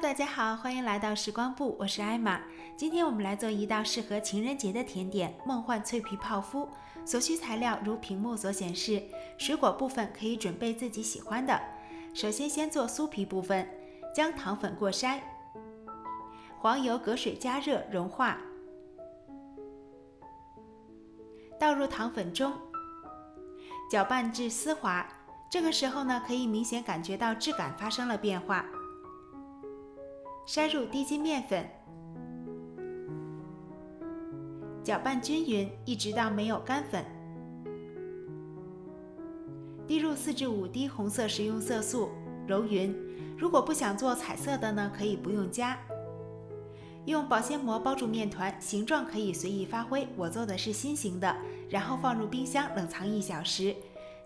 大家好，欢迎来到时光部，我是艾玛。今天我们来做一道适合情人节的甜点——梦幻脆皮泡芙。所需材料如屏幕所显示，水果部分可以准备自己喜欢的。首先做酥皮部分，将糖粉过筛，黄油隔水加热融化，倒入糖粉中，搅拌至丝滑。这个时候呢，可以明显感觉到质感发生了变化。筛入低筋面粉，搅拌均匀，一直到没有干粉。滴入4至5滴红色食用色素，揉匀。如果不想做彩色的呢，可以不用加。用保鲜膜包住面团，形状可以随意发挥，我做的是心形的，然后放入冰箱冷藏1小时。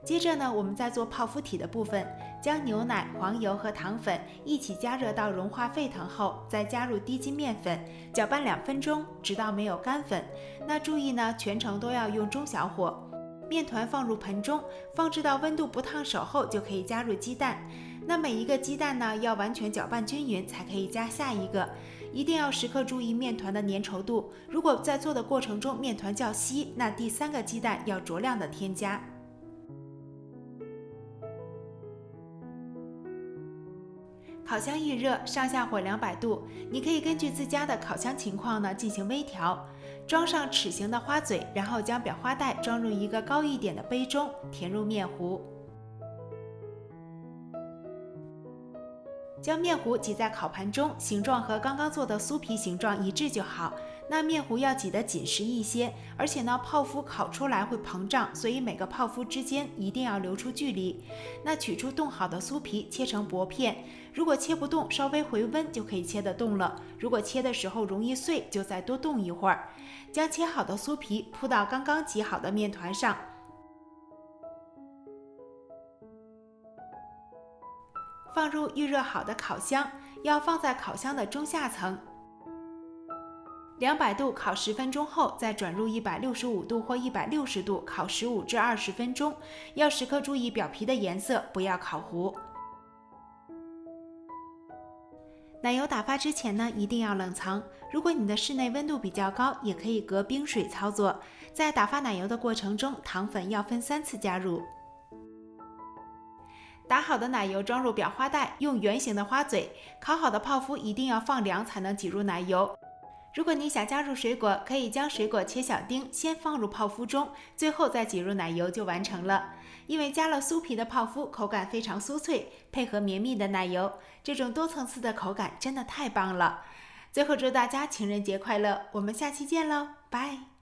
接着呢，我们再做泡芙体的部分，将牛奶、黄油和糖粉一起加热到融化沸腾后，再加入低筋面粉，搅拌2分钟，直到没有干粉。那注意呢，全程都要用中小火。面团放入盆中，放置到温度不烫手后，就可以加入鸡蛋。那每一个鸡蛋呢，要完全搅拌均匀才可以加下一个。一定要时刻注意面团的粘稠度，如果在做的过程中面团较稀，那第3个鸡蛋要酌量的添加。烤箱预热，上下火200度，你可以根据自家的烤箱情况呢进行微调。装上齿形的花嘴，然后将裱花袋装入一个高一点的杯中，填入面糊。将面糊挤在烤盘中，形状和刚刚做的酥皮形状一致就好。那面糊要挤得紧实一些，而且呢，泡芙烤出来会膨胀，所以每个泡芙之间一定要留出距离。那取出冻好的酥皮，切成薄片。如果切不动，稍微回温就可以切得动了。如果切的时候容易碎，就再多冻一会儿。将切好的酥皮铺到刚刚挤好的面团上。放入预热好的烤箱，要放在烤箱的中下层。200度烤10分钟后，再转入165度或160度烤15至20分钟。要时刻注意表皮的颜色，不要烤糊。奶油打发之前呢，一定要冷藏。如果你的室内温度比较高，也可以隔冰水操作。在打发奶油的过程中，糖粉要分3次加入。打好的奶油装入裱花袋，用圆形的花嘴。烤好的泡芙一定要放凉才能挤入奶油。如果你想加入水果，可以将水果切小丁，先放入泡芙中，最后再挤入奶油就完成了。因为加了酥皮的泡芙口感非常酥脆，配合绵密的奶油，这种多层次的口感真的太棒了。最后祝大家情人节快乐，我们下期见喽，拜。